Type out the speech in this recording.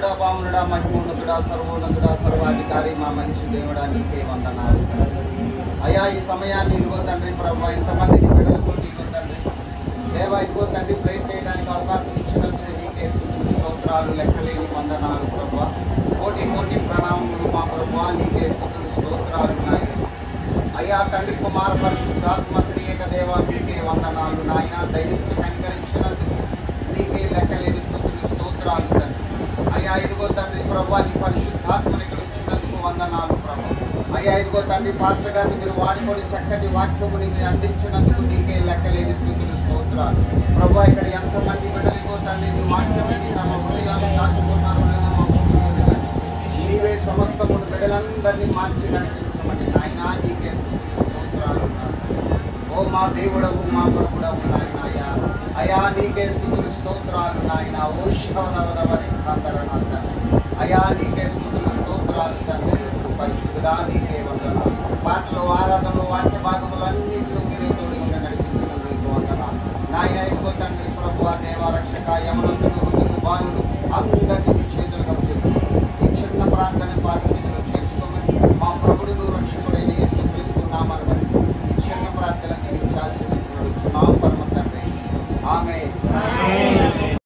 పరిశుద్ధుడా, పావనుడా, మహిమోన్నతుడా, సర్వోన్నతుడా, సర్వాధికారి మా మనిషి దేవుడా, నీకే వందనాలు. అయ్యా, ఈ సమయాన్ని ఇదిగో తండ్రి ప్రభు ఎంతమందిని బిడ్డలతో ఇదిగో తండ్రి దేవ ఇదిగో తండ్రి ప్రేర్ చేయడానికి అవకాశం ఇచ్చినందుకు నీకే స్తుతులు స్తోత్రాలు, లెక్కలేని వందనాలు ప్రభు. కోటి కోటి ప్రణామములు మా ప్రభు, నీకే స్తుతులు స్తోత్రాలు నాయన. అయ్యా తండ్రి కుమార పరిశుద్ధాత్మ త్రియేక దేవ నీకే వందనాలు నాయన. దయించి కనికరించినందుకు నీకే లెక్కలేని స్తుతులు స్తోత్రాలు తండ్రి. అయ్యా ఇదిగో తండ్రి ప్రభు నీ పరిశుద్ధాత్మని ఇక్కడ ఇచ్చినందుకు వందనాలు ప్రభు. అయ్యా ఇదిగో తండ్రి పాస్టర్ గారిని మీరు వాడుకొని చక్కటి వాక్యముని మీరు అందించినందుకు నీకే లెక్కలేని స్థుతులు స్తోత్రాలు ప్రభు. ఇక్కడ ఎంతమంది బిడ్డలు ఇదిగో తండ్రి నీ వాక్యమని తమ హృదయాలు దాచుకున్నారు లేదో మా భూమి నీవే సమస్తమును బిడ్డలందరినీ మార్చి నడిపించమని నాయన నీకే స్థుతులు స్తోత్రాలు. ఓ మా దేవుడవు మా ప్రభుడవు నాయన. అయా నీకే స్థుతులు స్తోత్రాలు నాయన. ఓ శవదవదవరి కాంతరనాథ అయా నీకే స్థుతులు స్తోత్రాలు తండ్రి. పరిశుద్ధుడా నీకే వందనాలు. పాటలు, ఆరాధనలు, వాక్య భాగములన్నింటిలో మీరే తోడి ఉండి నడిపించినందుకు వందనాలు నాయన. ఇదిగో తండ్రి ప్రభు దేవ రక్షక యమనంతుడు ఋతువు బాలుడు అందరినీ